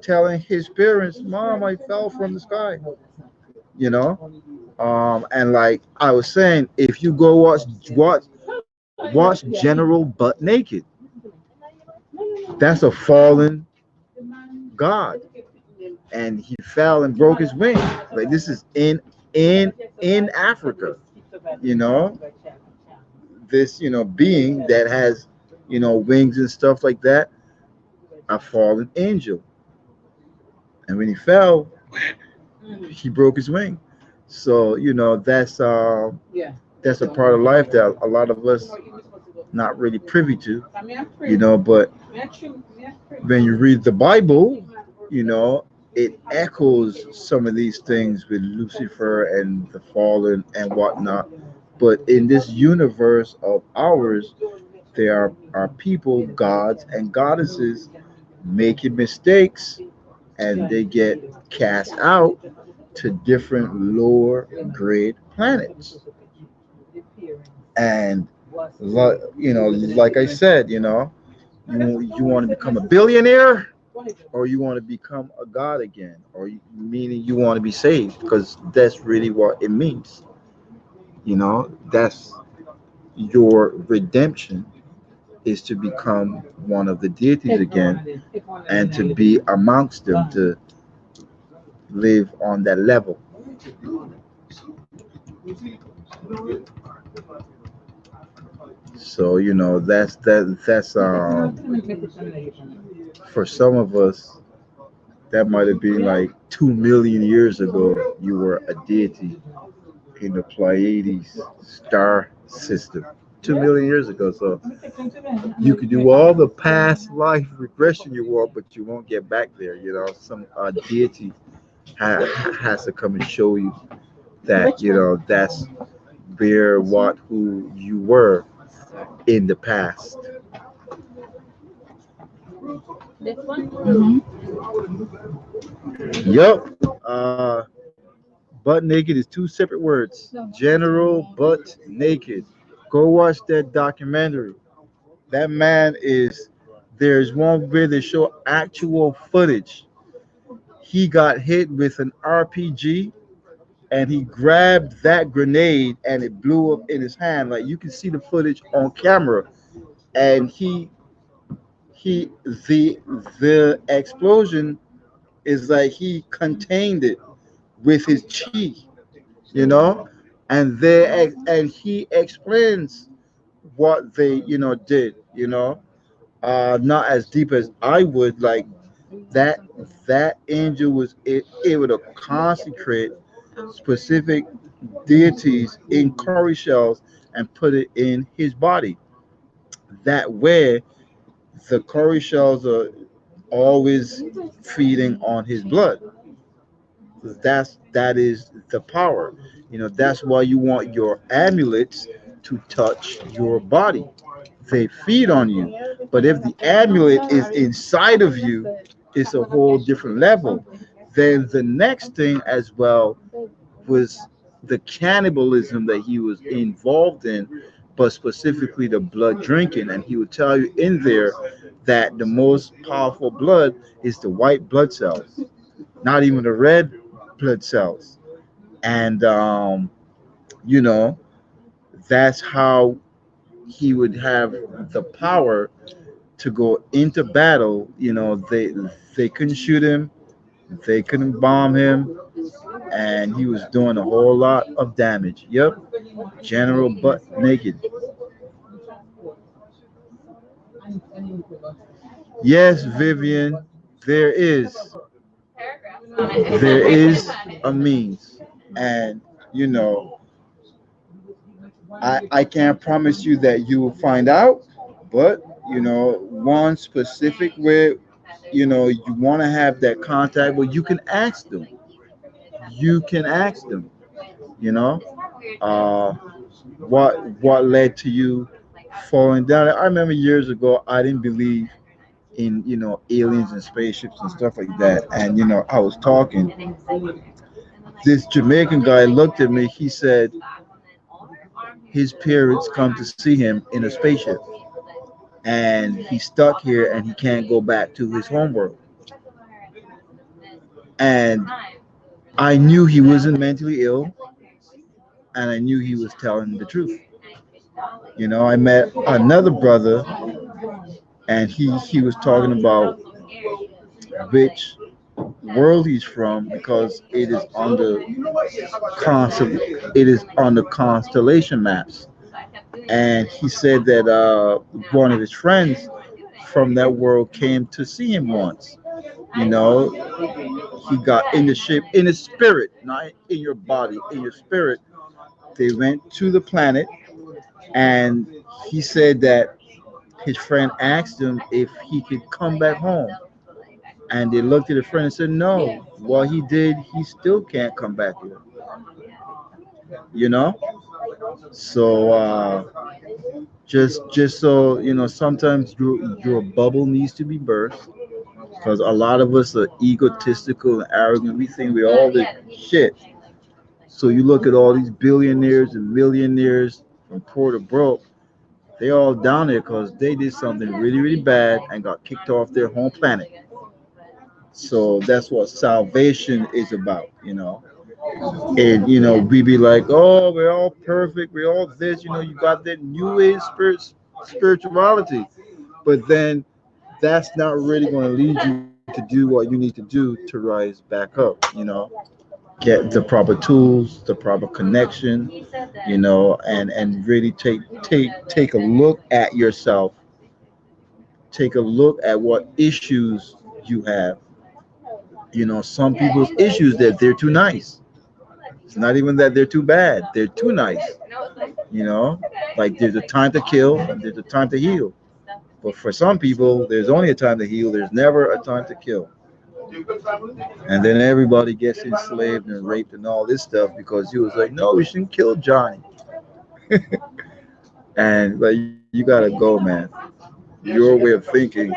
telling his parents, "Mom, I fell from the sky." You know, and like I was saying, if you go watch General Butt Naked, that's a fallen god, and he fell and broke his wing. Like this is in Africa. You know, this being that has wings and stuff like that, a fallen angel, and when he fell, he broke his wing. So that's a part of life that a lot of us not really privy to, but when you read the Bible, it echoes some of these things with Lucifer and the fallen and whatnot. But in this universe of ours, there are people, gods and goddesses making mistakes, and they get cast out to different lower grade planets. And like I said, you want to become a billionaire, or you want to become a god again, or meaning you want to be saved, because that's really what it means. That's your redemption, is to become one of the deities again, and to be amongst them, to live on that level. So that's for some of us, that might have been like 2 million years ago. You were a deity in the Pleiades star system. 2 million years ago. So you could do all the past life regression you want, but you won't get back there. Some deity has to come and show you that that's where who you were in the past. Yep. Butt naked is two separate words. General butt naked. Go watch that documentary. That man is. There's one where they show actual footage. He got hit with an RPG, and he grabbed that grenade and it blew up in his hand. Like you can see the footage on camera, and he the explosion is like he contained it with his chi, you know, and he explains what they did, not as deep as I would like. That angel was able to consecrate specific deities in cowrie shells and put it in his body. That way, the cowrie shells are always feeding on his blood. That is the power. That's why you want your amulets to touch your body. They feed on you. But if the amulet is inside of you, it's a whole different level. Then the next thing as well was the cannibalism that he was involved in, but specifically the blood drinking. And he would tell you in there that the most powerful blood is the white blood cells, not even the red blood cells. And, you know, that's how he would have the power to go into battle. They couldn't shoot him, they couldn't bomb him, and he was doing a whole lot of damage. Yep, General Butt Naked. Yes, Vivian, there is there is a means, and you know, I can't promise you that you will find out, but one specific where you want to have that contact, well, you can ask them. You can ask them. You know, uh, what led to you falling down? I remember years ago, I didn't believe in aliens and spaceships and stuff like that, and I was talking. This Jamaican guy looked at me. He said his parents come to see him in a spaceship, and he's stuck here and he can't go back to his homeworld. And I knew he wasn't mentally ill, and I knew he was telling the truth. I met another brother, and he was talking about which world he's from because it is on the constellation maps. And he said that one of his friends from that world came to see him once. You know, he got in the ship in his spirit, not in your body, in your spirit. They went to the planet, and he said that his friend asked him if he could come back home. And they looked at the friend and said, no, what he did, he still can't come back here. You know? So just so sometimes your bubble needs to be burst because a lot of us are egotistical and arrogant. We think we're all this shit. So you look at all these billionaires and millionaires from poor to broke, they all down there because they did something really, really bad and got kicked off their home planet. So that's what salvation is about. And we be like, oh, we're all perfect, we're all this, you got that new age spirituality. But then that's not really going to lead you to do what you need to do to rise back up. Get the proper tools, the proper connection, and really take a look at yourself, take a look at what issues you have. Some people's issues that they're too nice. It's not even that they're too bad, they're too nice. you know like there's a time to kill and there's a time to heal. But for some people, there's only a time to heal, there's never a time to kill. And then everybody gets enslaved and raped and all this stuff because he was like, no, we shouldn't kill Johnny. And like, you gotta go, man. Your way of thinking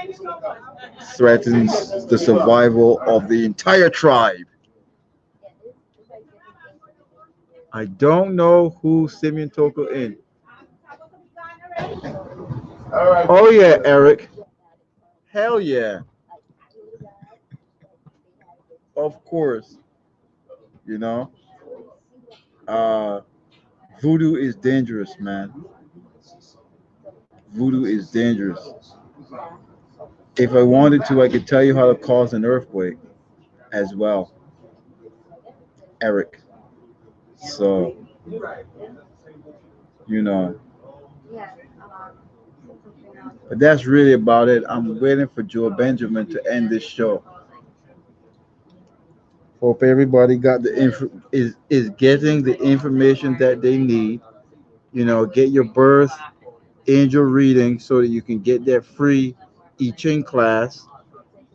threatens the survival of the entire tribe. I don't know who Simeon Toko in. Oh yeah, Eric. Hell yeah. Of course. You know. Uh Voodoo is dangerous, man. Voodoo is dangerous. If I wanted to, I could tell you how to cause an earthquake as well, Eric. So, you know. But that's really about it. I'm waiting for Joe Benjamin to end this show. Hope everybody got is getting the information that they need. Get your birth angel reading so that you can get that free I Ching class.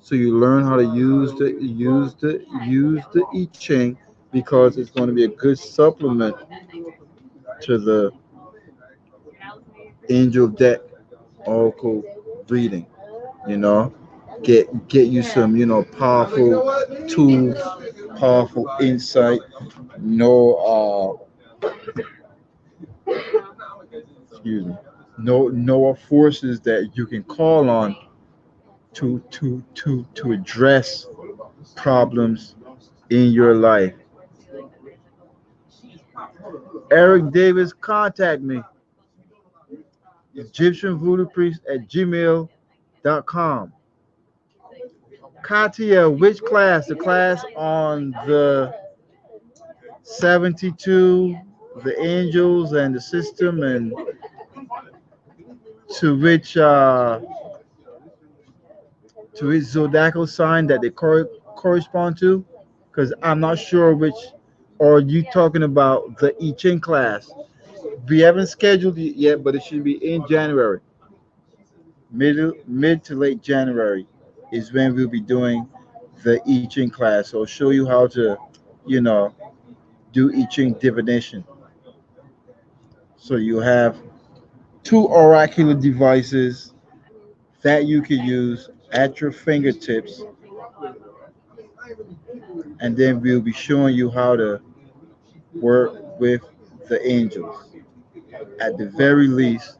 So you learn how to use the I Ching because it's going to be a good supplement to the angel deck oracle reading. You know, get you some powerful tools powerful insight, no excuse me, no forces that you can call on to address problems in your life. Eric Davis, contact me, Egyptian voodoo priest at gmail.com. Katia, which class? The class on the 72, the angels and the system, and to which zodiacal sign that they correspond to, because I'm not sure which. Or are you talking about the I Ching class? We haven't scheduled it yet, but it should be in January. Mid to late January is when we'll be doing the I Ching class. So I'll show you how to, you know, do I Ching divination. So you have two oracular devices that you can use at your fingertips, and then we'll be showing you how to work with the angels. At the very least,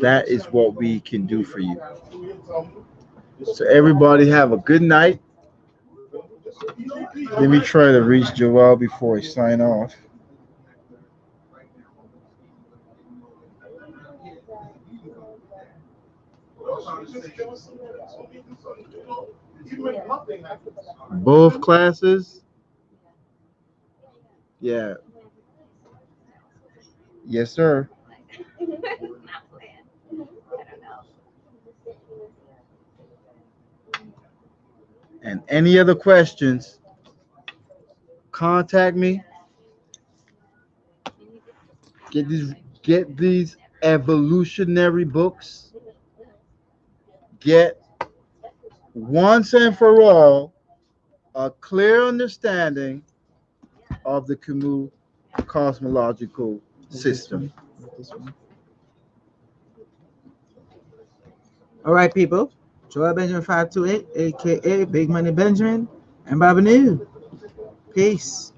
that is what we can do for you. So everybody have a good night. Let me try to reach Joel before I sign off. Both classes? Yeah. Yes, sir. And any other questions, contact me. Get these get these evolutionary books. Get once and for all a clear understanding of the Camus cosmological system. All right, people. Joel Benjamin 528, aka Big Money Benjamin, and Baba New. Peace.